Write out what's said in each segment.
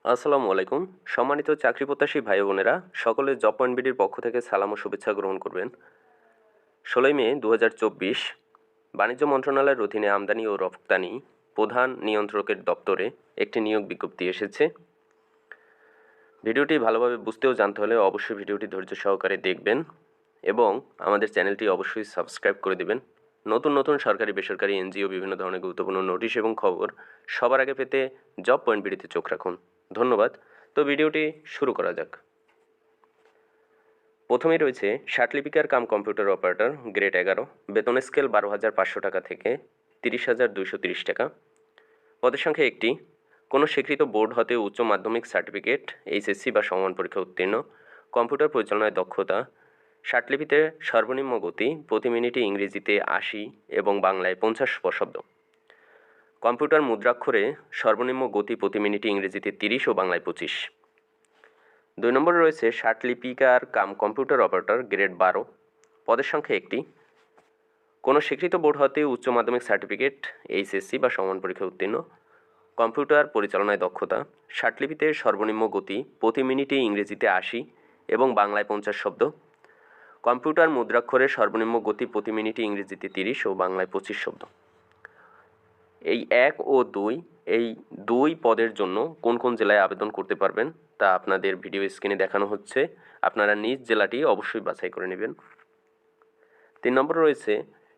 আসসালামু আলাইকুম। সম্মানিত চাকরিপ্রত্যাশী ভাই ও বোনেরা, সকলে জব পয়েন্ট বিডির পক্ষ থেকে সালাম ও শুভেচ্ছা গ্রহণ করবেন। ১৬ই মে ২০২৪ বাণিজ্য মন্ত্রণালয়ের অধীনে আমদানি ও রপ্তানি প্রধান নিয়ন্ত্রকের দপ্তরে একটি নিয়োগ বিজ্ঞপ্তি এসেছে। ভিডিওটি ভালোভাবে বুঝতে ও জানতে হলে অবশ্যই ভিডিওটি ধৈর্য সহকারে দেখবেন এবং আমাদের চ্যানেলটি অবশ্যই সাবস্ক্রাইব করে দেবেন। নতুন নতুন সরকারি বেসরকারি এনজিও বিভিন্ন ধরনের গুরুত্বপূর্ণ নোটিশ এবং খবর সবার আগে পেতে জব পয়েন্ট বিডিতে চোখ রাখুন। ধন্যবাদ। তো ভিডিওটি শুরু করা যাক। প্রথমেই রয়েছে সার্টিফিকার কাম কম্পিউটার অপারেটর গ্রেড 11, বেতন স্কেল 12,500 টাকা থেকে 30,230 টাকা। পদের সংখ্যা একটি। কোনো স্বীকৃত বোর্ড হতে উচ্চ মাধ্যমিক সার্টিফিকেট, এইচএসসি বা সমমান পরীক্ষা উত্তীর্ণ, কম্পিউটার পরিচালনায় দক্ষতা, ষাটলিপিতে সর্বনিম্ন গতি প্রতি মিনিটে ইংরেজিতে 80 এবং বাংলায় 50 শব্দ, কম্পিউটার মুদ্রাক্ষরে সর্বনিম্ন গতি প্রতি মিনিটে ইংরেজিতে 30 ও বাংলায় 25। 2 নম্বরে রয়েছে ষাটলিপিকার কাম কম্পিউটার অপারেটর গ্রেড 12, পদের সংখ্যা একটি। কোনো স্বীকৃত বোর্ড হতে উচ্চ মাধ্যমিক সার্টিফিকেট, এইচএসসি বা সমান পরীক্ষা উত্তীর্ণ, কম্পিউটার পরিচালনায় দক্ষতা, ষাটলিপিতে সর্বনিম্ন গতি প্রতি মিনিটে ইংরেজিতে 80 এবং বাংলায় 50 শব্দ, কম্পিউটার মুদ্রাক্ষরে সর্বনিম্ন গতি প্রতি মিনিটে ইংরেজিতে 30 ও বাংলায় 25 শব্দ। এই 1 ও 2 এই দুই পদের জন্য কোন কোন জেলায় আবেদন করতে পারবেন তা আপনাদের ভিডিও স্ক্রিনে দেখানো হচ্ছে। আপনারা নিজ জেলাটি অবশ্যই বাছাই করে নেবেন। 3 নম্বরে রয়েছে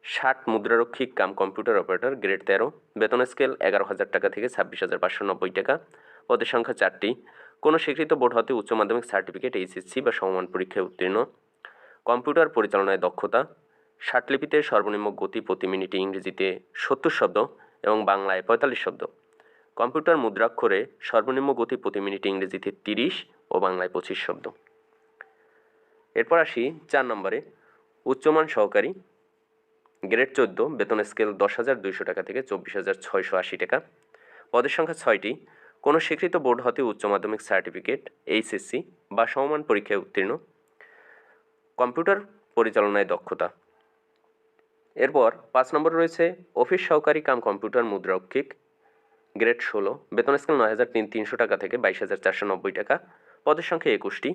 60 মুদ্রারক্ষিক কাম কম্পিউটার অপারেটর গ্রেড 13, বেতন স্কেল 11,000 টাকা থেকে 26,590 টাকা। পদের সংখ্যা 4টি। কোনো স্বীকৃত বোর্ড হতে উচ্চ মাধ্যমিক সার্টিফিকেট, এইচএসসি বা সমমান পরীক্ষায় উত্তীর্ণ, কম্পিউটার পরিচালনায় দক্ষতা, ষাটলিপিতে সর্বনিম্ন গতি প্রতি মিনিটে ইংরেজিতে 70 শব্দ এবং বাংলায় 45 শব্দ, কম্পিউটার মুদ্রাক্ষরে সর্বনিম্ন গতি প্রতি মিনিটে ইংরেজিতে 30 ও বাংলায় 25 শব্দ। এরপর আসি 4 নম্বরে, উচ্চমান সহকারী গ্রেড 14, বেতন স্কেল 10,200 টাকা থেকে 24,680 টাকা। পদের সংখ্যা 6টি। কোনো স্বীকৃত বোর্ড হতে উচ্চ মাধ্যমিক সার্টিফিকেট, এইচএসসি বা সমমান পরীক্ষায় উত্তীর্ণ, কম্পিউটার পরিচালনায় দক্ষতা। এরপর 5 নম্বরে রয়েছে অফিস সহকারী কাম কম্পিউটার মুদ্রাক্ষিক গ্রেড 16, বেতন স্কেল 9,300 টাকা থেকে 22,490 টাকা। পদের সংখ্যা 21টি।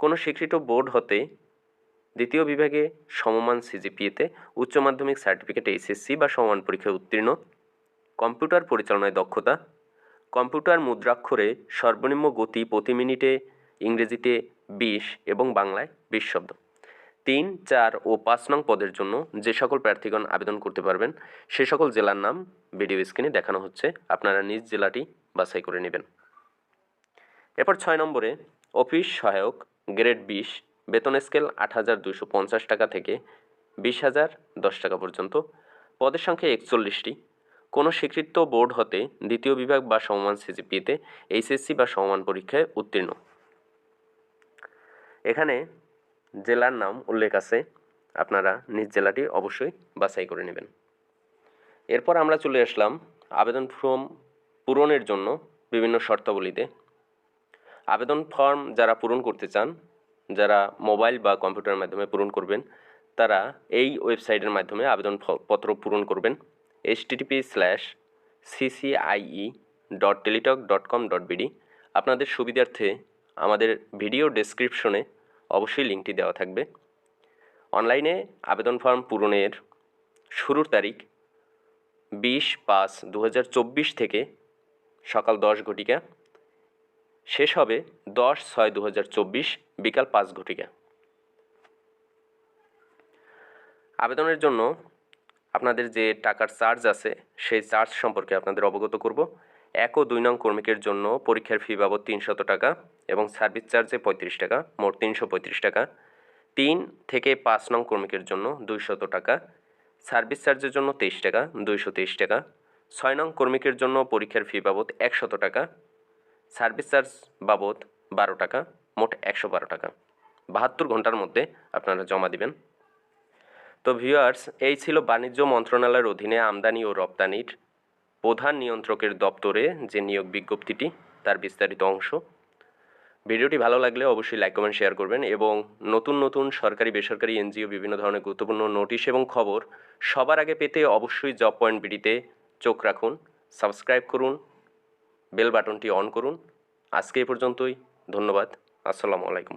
কোনো স্বীকৃত বোর্ড হতে দ্বিতীয় বিভাগে সমমান সিজিপিএতে উচ্চ মাধ্যমিক সার্টিফিকেট, এইচএসসি বা সমমান পরীক্ষায় উত্তীর্ণ, কম্পিউটার পরিচালনায় দক্ষতা, কম্পিউটার মুদ্রাক্ষরে সর্বনিম্ন গতি প্রতি মিনিটে ইংরেজিতে 20 এবং বাংলায় 20 শব্দ। 3, 4 ও 5 নং পদের জন্য যে সকল প্রার্থীগণ আবেদন করতে পারবেন সে সকল জেলার নাম ভিডিও স্ক্রিনে দেখানো হচ্ছে। আপনারা নিজ জেলাটি বাছাই করে নেবেন। এরপর 6 নম্বরে অফিস সহায়ক গ্রেড 20, বেতন স্কেল 8,250 টাকা থেকে 20,010 টাকা পর্যন্ত। পদের সংখ্যা 41টি। কোনো স্বীকৃত বোর্ড হতে দ্বিতীয় বিভাগ বা সমমান সিজিপিএতে এইচএসসি বা সমমান পরীক্ষায় উত্তীর্ণ। এখানে জেলার নাম উল্লেখ আছে, আপনারা নিজ জেলাটি অবশ্যই বাছাই করে নেবেন। এরপর আমরা চলে আসলাম আবেদন ফর্ম পূরণের জন্য বিভিন্ন শর্তাবলীতে। আবেদন ফর্ম যারা পূরণ করতে চান, যারা মোবাইল বা কম্পিউটারের মাধ্যমে পূরণ করবেন, তারা এই ওয়েবসাইটের মাধ্যমে আবেদনপত্র পূরণ করবেন। http://ccie.teletalk.com.bd। আপনাদের সুবিধার্থে আমাদের ভিডিও ডেসক্রিপশনে অবশ্যই লিঙ্কটি দেওয়া থাকবে। অনলাইনে আবেদন ফর্ম পূরণের শুরুর তারিখ 20/5/2024 থেকে সকাল 10 ঘটিকা, শেষ হবে 10/6/2024 বিকাল 5 ঘটিকা। আবেদনের জন্য আপনাদের যে টাকার চার্জ আছে সেই চার্জ সম্পর্কে আপনাদের অবগত করব। 1 ও 2 নং কর্মীকের জন্য পরীক্ষার ফি বাবদ 300 টাকা এবং সার্ভিস চার্জে 35 টাকা, মোট 335 টাকা। 3 থেকে 5 নং কর্মীকের জন্য 200 টাকা, সার্ভিস চার্জের জন্য 23 টাকা, 223 টাকা। 6 নং কর্মীকের জন্য পরীক্ষার ফি বাবদ 100 টাকা, সার্ভিস চার্জ বাবদ 12 টাকা, মোট 112 টাকা। 72 ঘন্টার মধ্যে আপনারা জমা দিবেন। তো ভিউয়ার্স, এই ছিল বাণিজ্য মন্ত্রণালয়ের অধীনে আমদানি ও রপ্তানির প্রধান নিয়ন্ত্রকের দপ্তরে যে নিয়োগ বিজ্ঞপ্তিটি তার বিস্তারিত অংশ। ভিডিওটি ভালো লাগলে অবশ্যই লাইক, কমেন্ট, শেয়ার করবেন এবং নতুন নতুন সরকারি বেসরকারি এনজিও বিভিন্ন ধরনের গুরুত্বপূর্ণ নোটিশ এবং খবর সবার আগে পেতে অবশ্যই জব পয়েন্ট বিডিতে চোখ রাখুন, সাবস্ক্রাইব করুন, বেল বাটনটি অন করুন। আজকে এ পর্যন্তই। ধন্যবাদ। আসসালামু আলাইকুম।